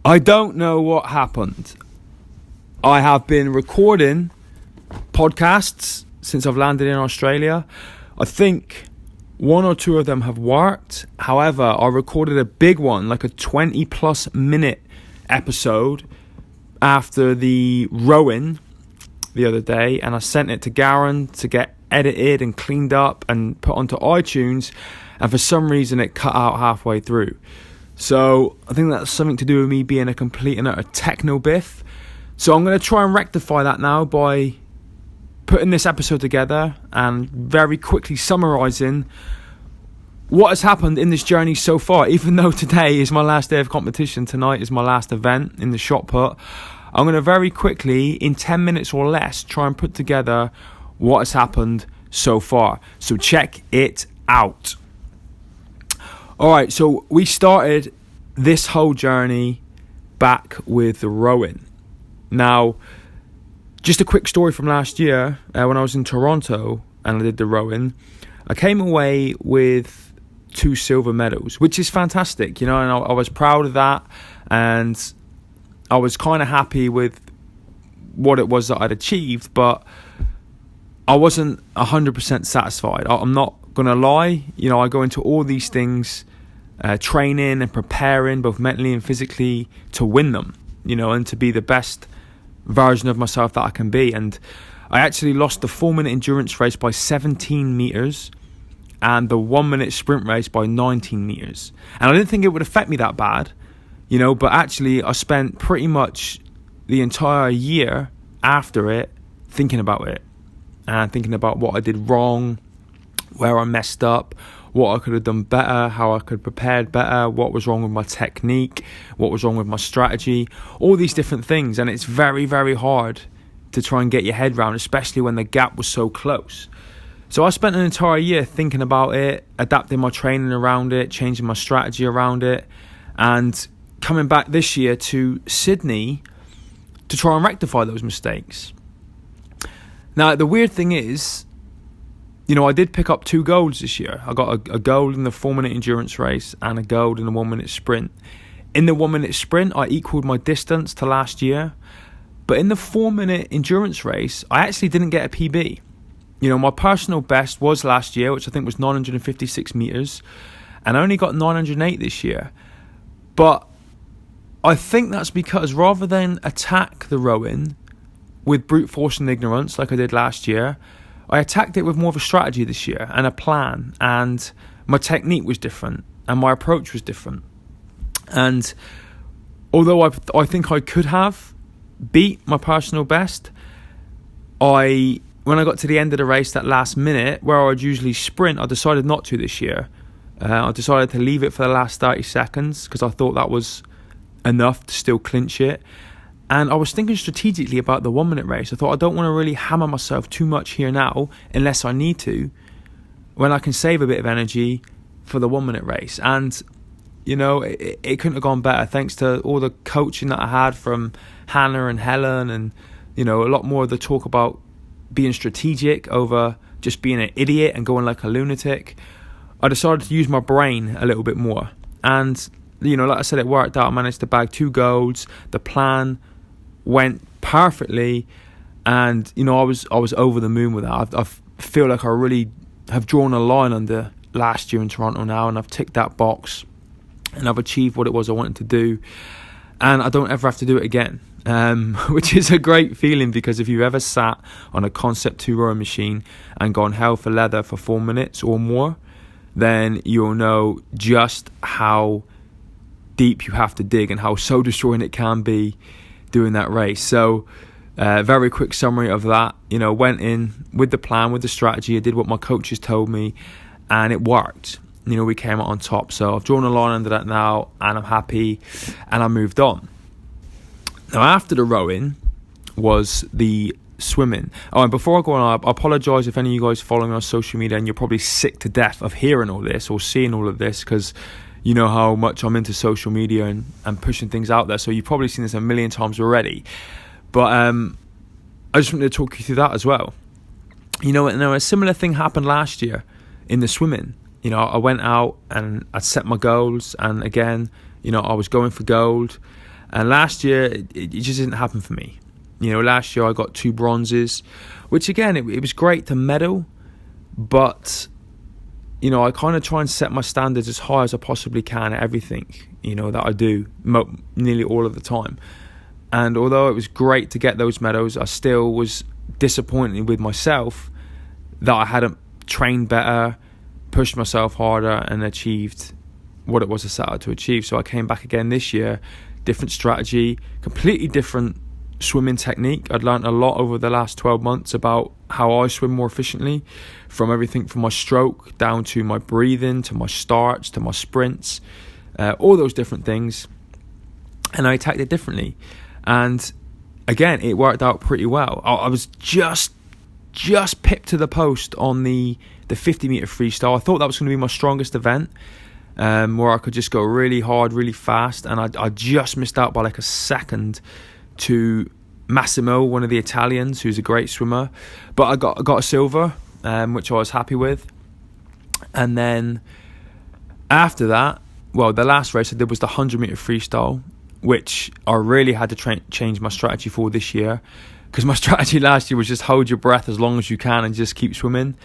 I don't know what happened. I have been recording podcasts since I've landed in Australia. I think one or two of them have worked. However, I recorded a big one, like a 20 plus minute episode after the rowing the other day, and I sent it to Garen to get edited and cleaned up and put onto iTunes, and for some reason it cut out halfway through. So I think that's something to do with me being a complete and utter techno biff. So I'm going to try and rectify that now by putting this episode together and very quickly summarising what has happened in this journey so far. Even though today is my last day of competition, tonight is my last event in the shot put, I'm going to very quickly, in 10 minutes or less, try and put together what has happened so far. So check it out. Alright, so we started this whole journey back with the rowing. Now, just a quick story from last year, when I was in Toronto and I did the rowing, I came away with 2 silver medals, which is fantastic, and I was proud of that, and I was kind of happy with what it was that I'd achieved, but I wasn't 100% satisfied. I'm not going to lie, I go into all these things, training and preparing both mentally and physically to win them, and to be the best version of myself that I can be. And I actually lost the 4-minute endurance race by 17 meters and the 1-minute sprint race by 19 meters. And I didn't think it would affect me that bad, but actually I spent pretty much the entire year after it thinking about it and thinking about what I did wrong, where I messed up, what I could have done better, how I could have prepared better, what was wrong with my technique, what was wrong with my strategy, all these different things. And it's very, very hard to try and get your head around, especially when the gap was so close. So I spent an entire year thinking about it, adapting my training around it, changing my strategy around it, and coming back this year to Sydney to try and rectify those mistakes. Now, the weird thing is, I did pick up 2 golds this year. I got a gold in the 4-minute endurance race and a gold in the 1-minute sprint. In the 1-minute sprint, I equaled my distance to last year. But in the 4-minute endurance race, I actually didn't get a PB. My personal best was last year, which I think was 956 meters. And I only got 908 this year. But I think that's because rather than attack the rowing with brute force and ignorance like I did last year, I attacked it with more of a strategy this year and a plan, and my technique was different and my approach was different. And although I think I could have beat my personal best, when I got to the end of the race, that last minute where I'd usually sprint, I decided not to this year. I decided to leave it for the last 30 seconds because I thought that was enough to still clinch it. And I was thinking strategically about the 1-minute race. I thought I don't want to really hammer myself too much here now unless I need to, when I can save a bit of energy for the 1-minute race. And, it couldn't have gone better thanks to all the coaching that I had from Hannah and Helen, and, a lot more of the talk about being strategic over just being an idiot and going like a lunatic. I decided to use my brain a little bit more. And, like I said, it worked out. I managed to bag 2 golds. The plan went perfectly, and I was over the moon with that. I feel like I really have drawn a line under last year in Toronto now, and I've ticked that box, and I've achieved what it was I wanted to do, and I don't ever have to do it again, which is a great feeling, because if you've ever sat on a Concept 2 rowing machine and gone hell for leather for 4 minutes or more, then you'll know just how deep you have to dig and how soul destroying it can be doing that race. So very quick summary of that. Went in with the plan, with the strategy. I did what my coaches told me, and it worked. We came out on top. So I've drawn a line under that now, and I'm happy, and I moved on. Now, after the rowing was the swimming. Oh, and before I go on, I apologise if any of you guys follow me on social media and you're probably sick to death of hearing all this or seeing all of this, because you know how much I'm into social media and pushing things out there. So you've probably seen this a million times already. But I just wanted to talk you through that as well. A similar thing happened last year in the swimming. I went out and I set my goals. And again, I was going for gold. And last year, it just didn't happen for me. Last year I got 2 bronzes, which again, it was great to medal, but, I kind of try and set my standards as high as I possibly can at everything, that I do, nearly all of the time. And although it was great to get those medals, I still was disappointed with myself that I hadn't trained better, pushed myself harder, and achieved what it was I set out to achieve. So I came back again this year, different strategy, completely different swimming technique. I'd learned a lot over the last 12 months about how I swim more efficiently, from everything from my stroke down to my breathing, to my starts, to my sprints, all those different things. And I attacked it differently. And again, it worked out pretty well. I was just pipped to the post on the 50 meter freestyle. I thought that was going to be my strongest event, where I could just go really hard, really fast. And I just missed out by like a second to Massimo, one of the Italians, who's a great swimmer. But I got a silver, which I was happy with. And then after that, the last race I did was the 100 meter freestyle, which I really had to change my strategy for this year, because my strategy last year was just hold your breath as long as you can and just keep swimming,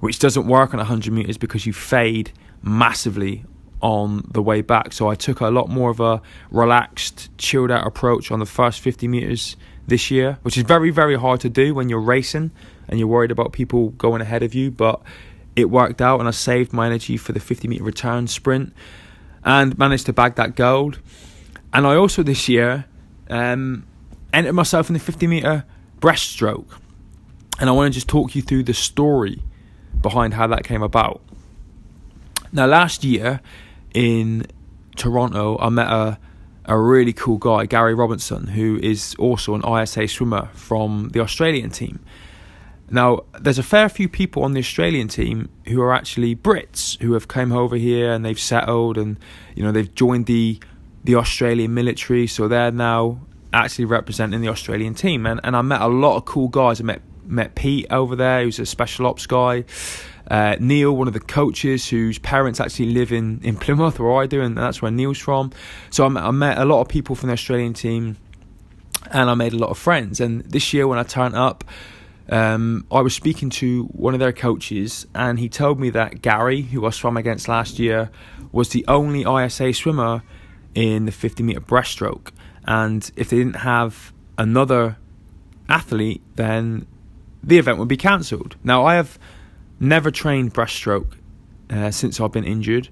which doesn't work on 100 meters because you fade massively on the way back. So I took a lot more of a relaxed, chilled out approach on the first 50 meters this year, which is very, very hard to do when you're racing and you're worried about people going ahead of you. But it worked out, and I saved my energy for the 50 meter return sprint and managed to bag that gold. And I also this year entered myself in the 50 meter breaststroke, and I want to just talk you through the story behind how that came about. Now, last year in Toronto, I met a really cool guy, Gary Robinson, who is also an ISA swimmer from the Australian team. Now, there's a fair few people on the Australian team who are actually Brits, who have come over here and they've settled, and they've joined the Australian military, so they're now actually representing the Australian team. And I met a lot of cool guys. I met Pete over there, who's a special ops guy. Neil, one of the coaches, whose parents actually live in Plymouth, where I do, and that's where Neil's from. So I met a lot of people from the Australian team, and I made a lot of friends. And this year when I turned up, I was speaking to one of their coaches, and he told me that Gary, who I swam against last year, was the only ISA swimmer in the 50 meter breaststroke, and if they didn't have another athlete, then the event would be cancelled. Now, I have never trained breaststroke since I've been injured.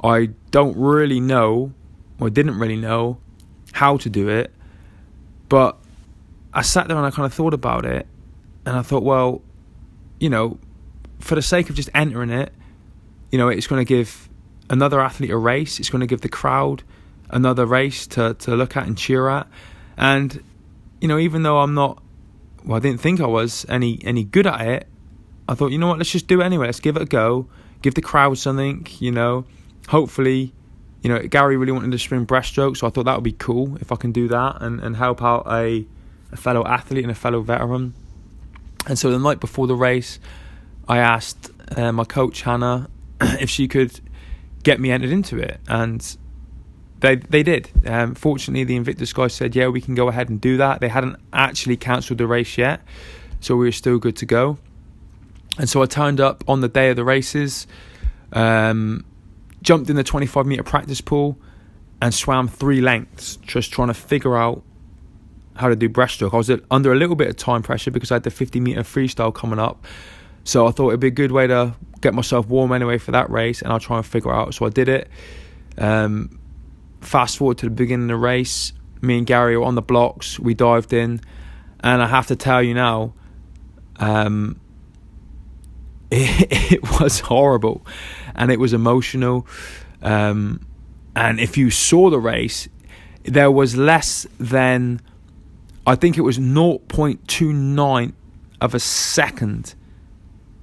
I didn't really know how to do it, but I sat there and I kind of thought about it, and I thought, well, for the sake of just entering it, it's going to give another athlete a race. It's going to give the crowd another race to look at and cheer at. And even though I didn't think I was any good at it, I thought, let's just do it anyway. Let's give it a go, give the crowd something. Hopefully, Gary really wanted to swim breaststroke, so I thought that would be cool if I can do that and help out a fellow athlete and a fellow veteran. And so the night before the race, I asked my coach Hannah if she could get me entered into it, and they did. Fortunately, the Invictus guys said, yeah, we can go ahead and do that. They hadn't actually cancelled the race yet, so we were still good to go. And so I turned up on the day of the races, jumped in the 25 metre practice pool and swam 3 lengths, just trying to figure out how to do breaststroke. I was under a little bit of time pressure because I had the 50 metre freestyle coming up. So I thought it'd be a good way to get myself warm anyway for that race, and I'll try and figure it out. So I did it. Fast forward to the beginning of the race, me and Gary were on the blocks, we dived in, and I have to tell you now, it was horrible and it was emotional. And if you saw the race, there was less than, I think it was 0.29 of a second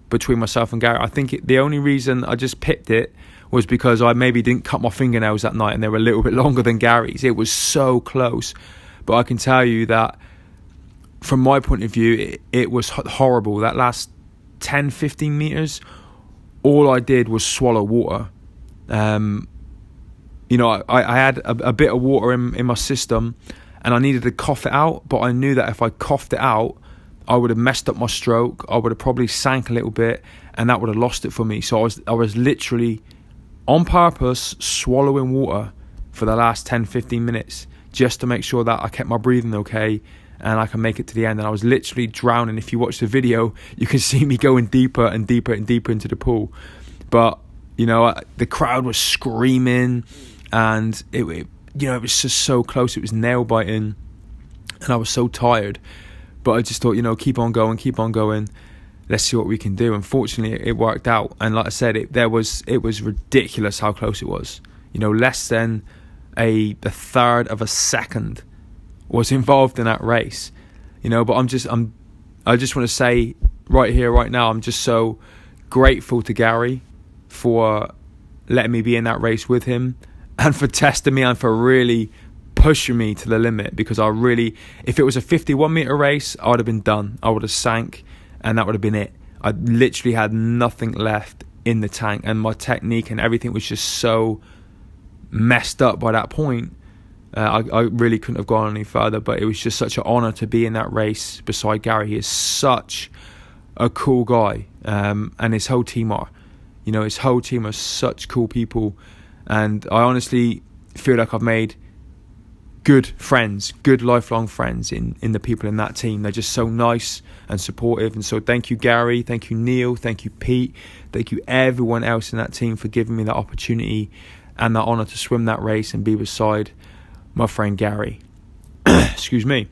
between myself and Gary. I think the only reason I just pipped it was because I maybe didn't cut my fingernails that night and they were a little bit longer than Gary's. It was so close. But I can tell you that from my point of view, it was horrible. That last 10, 15 metres, all I did was swallow water. I had a bit of water in my system, and I needed to cough it out, but I knew that if I coughed it out, I would have messed up my stroke. I would have probably sank a little bit, and that would have lost it for me. So I was literally on purpose swallowing water for the last 10-15 minutes just to make sure that I kept my breathing okay and I can make it to the end. And I was literally drowning. If you watch the video, you can see me going deeper and deeper and deeper into the pool. But the crowd was screaming, and it was just so close. It was nail biting, and I was so tired. But I just thought, keep on going. Let's see what we can do. Unfortunately, it worked out. And like I said, it was ridiculous how close it was. Less than a third of a second was involved in that race. But I just want to say right here, right now, I'm just so grateful to Gary for letting me be in that race with him, and for testing me and for really pushing me to the limit, because if it was a 51 meter race, I would have been done. I would have sank, and that would have been it. I literally had nothing left in the tank, and my technique and everything was just so messed up by that point. I really couldn't have gone any further, but it was just such an honour to be in that race beside Gary. He is such a cool guy, and his whole team are. His whole team are such cool people, and I honestly feel like I've made good friends, good lifelong friends in the people in that team. They're just so nice and supportive. And so thank you, Gary, thank you, Neil, thank you, Pete, thank you everyone else in that team for giving me that opportunity and that honour to swim that race and be beside my friend Gary. Excuse me.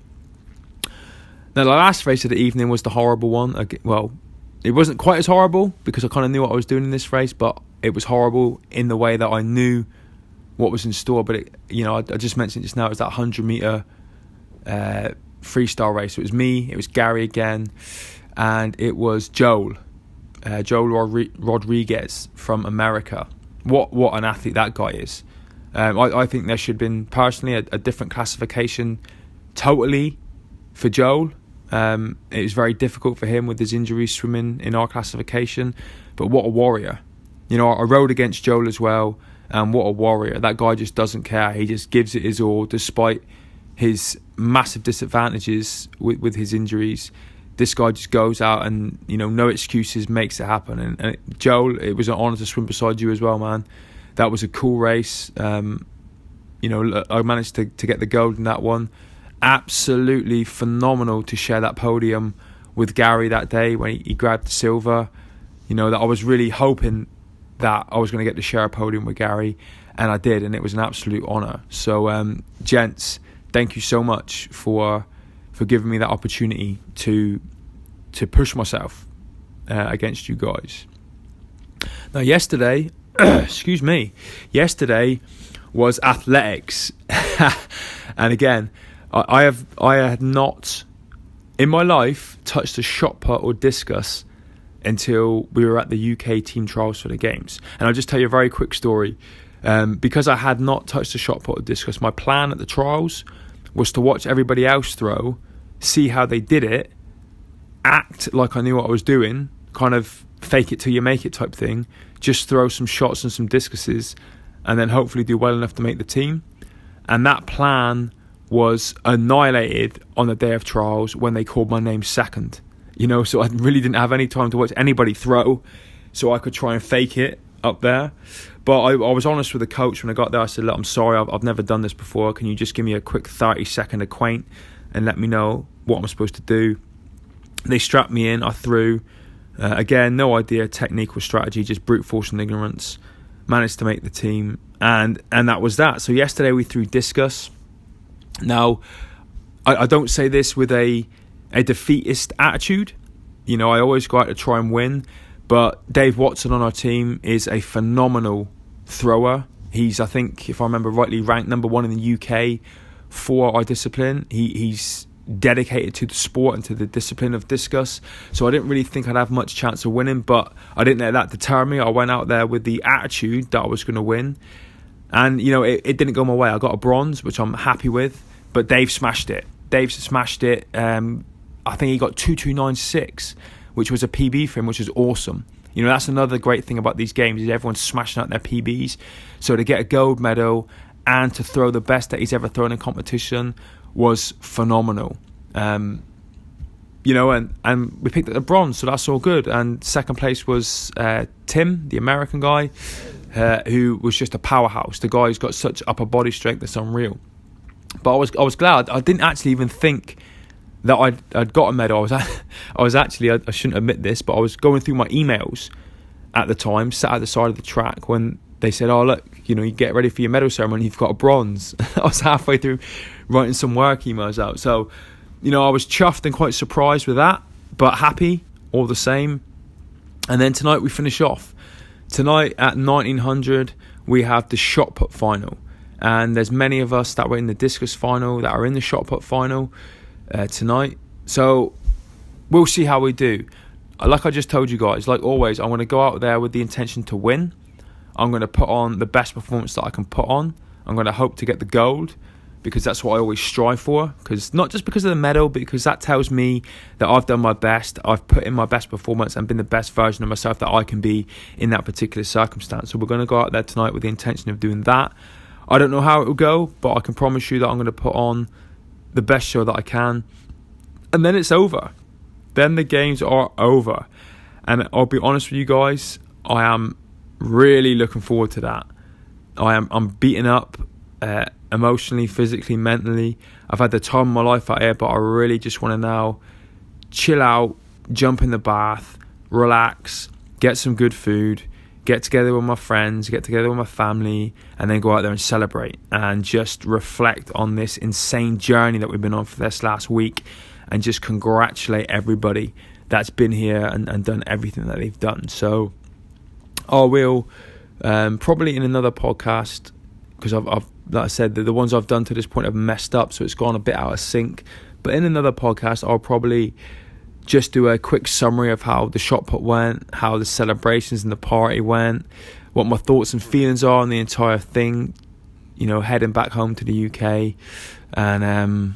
Now, the last race of the evening was the horrible one. Well, it wasn't quite as horrible because I kind of knew what I was doing in this race, but it was horrible in the way that I knew what was in store. But I just mentioned just now, it was that 100 meter freestyle race. It was me, it was Gary again, and it was Joel Rodriguez from America. What an athlete that guy is. I think there should have been personally a different classification totally for Joel. It was very difficult for him with his injuries swimming in our classification, but what a warrior. I rode against Joel as well, and what a warrior. That guy just doesn't care. He just gives it his all despite his massive disadvantages with his injuries. This guy just goes out and, no excuses, makes it happen. And Joel, it was an honour to swim beside you as well, man. That was a cool race. I managed to get the gold in that one. Absolutely phenomenal to share that podium with Gary that day when he grabbed the silver. That I was really hoping that I was going to get to share a podium with Gary, and I did, and it was an absolute honour. So, gents, thank you so much for giving me that opportunity to push myself against you guys. Now, yesterday was athletics, and again, I had not in my life touched a shot put or discus until we were at the UK team trials for the games. And I'll just tell you a very quick story. Because I had not touched a shot put or discus, my plan at the trials was to watch everybody else throw, see how they did it, act like I knew what I was doing, kind of fake it till you make it type thing, just throw some shots and some discuses, and then hopefully do well enough to make the team. And that plan was annihilated on the day of trials when they called my name second. So I really didn't have any time to watch anybody throw, so I could try and fake it up there. But I was honest with the coach when I got there. I said, look, I'm sorry, I've never done this before. Can you just give me a quick 30-second acquaint and let me know what I'm supposed to do? They strapped me in, I threw. Again, no idea, technique or strategy, just brute force and ignorance. Managed to make the team, and that was that. So yesterday we threw discus. Now, I don't say this with a defeatist attitude. I always go out to try and win, but Dave Watson on our team is a phenomenal thrower. He's, I think, if I remember rightly, ranked number 1 in the UK for our discipline. He's dedicated to the sport and to the discipline of discus, so I didn't really think I'd have much chance of winning, but I didn't let that deter me. I went out there with the attitude that I was going to win, and it didn't go my way. I got a bronze, which I'm happy with, but Dave smashed it. I think he got 2296, which was a PB for him, which is awesome. You know, that's another great thing about these games is everyone's smashing out their PBs. So to get a gold medal and to throw the best that he's ever thrown in competition was phenomenal. You know, and we picked up the bronze, so that's all good. And second place was Tim, the American guy, who was just a powerhouse. The guy who's got such upper body strength that's unreal. But I was glad. I didn't actually even think that I'd got a medal. I was actually, I shouldn't admit this, but I was going through my emails at the time, sat at the side of the track, when they said, oh, look, you know, you get ready for your medal ceremony, you've got a bronze. I was halfway through writing some work emails out. So, you know, I was chuffed and quite surprised with that, but happy all the same. And then tonight we finish off. Tonight at 1900, we have the shot put final. And there's many of us that were in the discus final that are in the shot put final tonight. So we'll see how we do. Like I just told you guys, like always, I'm going to go out there with the intention to win. I'm going to put on the best performance that I can put on. I'm going to hope to get the gold, because that's what I always strive for. Because not just because of the medal, but because that tells me that I've done my best. I've put in my best performance and been the best version of myself that I can be in that particular circumstance. So we're going to go out there tonight with the intention of doing that. I don't know how it will go, but I can promise you that I'm going to put on the best show that I can. And then it's over. Then the games are over. And I'll be honest with you guys, I am really looking forward to that. I'm beaten up emotionally, physically, mentally. I've had the time of my life out here, but I really just want to now chill out, jump in the bath, relax, get some good food, get together with my friends, get together with my family, and then go out there and celebrate and just reflect on this insane journey that we've been on for this last week, and just congratulate everybody that's been here and done everything that they've done. So I will probably in another podcast, because I've like I said, the ones I've done to this point have messed up, so it's gone a bit out of sync. But in another podcast, I'll probably just do a quick summary of how the shot put went, how the celebrations and the party went, what my thoughts and feelings are on the entire thing, you know, heading back home to the UK. And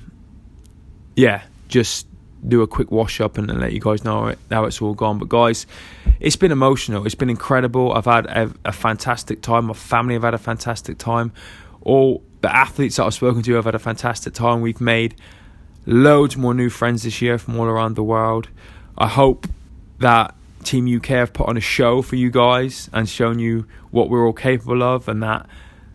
just do a quick wash up and let you guys know how it's all gone. But guys, it's been emotional. It's been incredible. I've had a fantastic time. My family have had a fantastic time. All the athletes that I've spoken to have had a fantastic time. We've made loads more new friends this year from all around the world. I hope that Team UK have put on a show for you guys and shown you what we're all capable of, and that,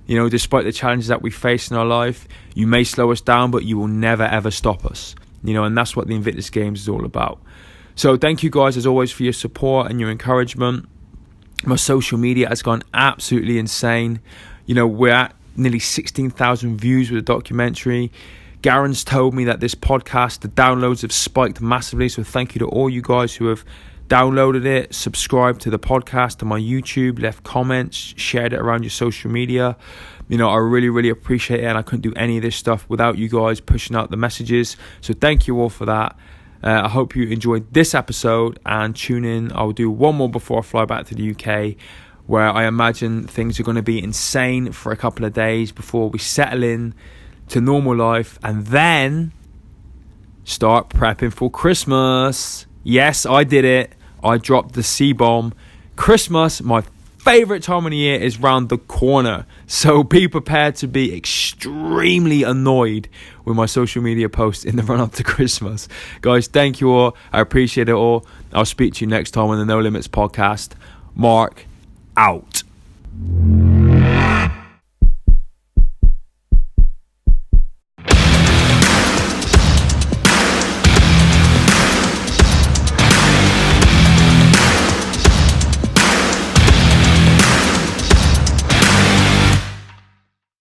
you know, despite the challenges that we face in our life, you may slow us down, but you will never ever stop us. You know, and that's what the Invictus Games is all about. So thank you guys as always for your support and your encouragement. My social media has gone absolutely insane. You know, we're at nearly 16,000 views with the documentary. Garen's told me that this podcast, the downloads have spiked massively. So thank you to all you guys who have downloaded it, subscribed to the podcast on my YouTube, left comments, shared it around your social media. You know, I really, really appreciate it, and I couldn't do any of this stuff without you guys pushing out the messages. So thank you all for that. I hope you enjoyed this episode, and tune in. I'll do one more before I fly back to the UK, where I imagine things are going to be insane for a couple of days before we settle in to normal life, and then start prepping for Christmas. Yes, I did it. I dropped the C-bomb. Christmas, my favourite time of the year, is round the corner. So be prepared to be extremely annoyed with my social media posts in the run-up to Christmas. Guys, thank you all. I appreciate it all. I'll speak to you next time on the No Limits podcast. Mark out.